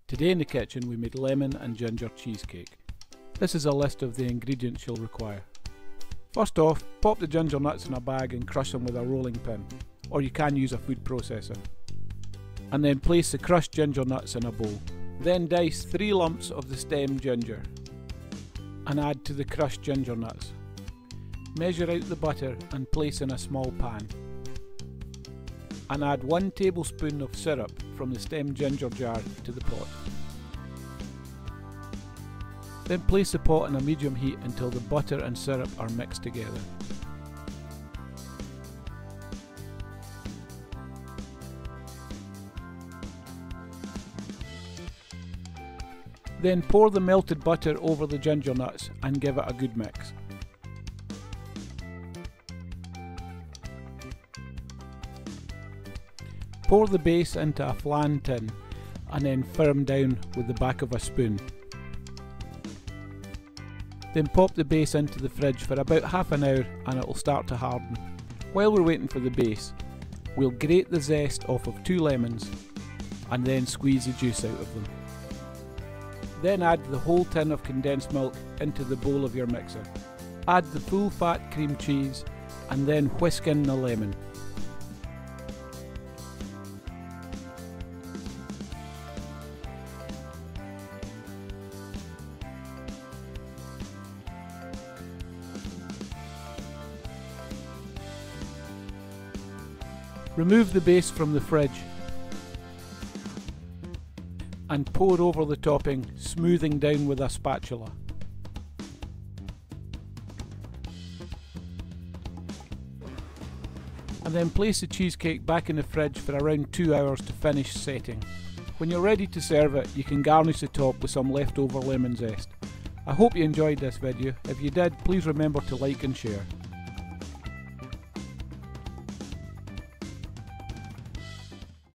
Today in the kitchen we made lemon and ginger cheesecake. This is a list of the ingredients you'll require. First off, pop the ginger nuts in a bag and crush them with a rolling pin, or you can use a food processor. And then place the crushed ginger nuts in a bowl. Then dice 3 lumps of the stem ginger and add to the crushed ginger nuts. Measure out the butter and place in a small pan. And add 1 tablespoon of syrup from the stem ginger jar to the pot. Then place the pot on a medium heat until the butter and syrup are mixed together. Then pour the melted butter over the ginger nuts and give it a good mix. Pour the base into a flan tin and then firm down with the back of a spoon. Then pop the base into the fridge for about half an hour and it will start to harden. While we're waiting for the base, we'll grate the zest off of 2 lemons and then squeeze the juice out of them. Then add the whole tin of condensed milk into the bowl of your mixer. Add the full fat cream cheese and then whisk in the lemon. Remove the base from the fridge and pour over the topping, smoothing down with a spatula. And then place the cheesecake back in the fridge for around 2 hours to finish setting. When you're ready to serve it, you can garnish the top with some leftover lemon zest. I hope you enjoyed this video. If you did, please remember to like and share.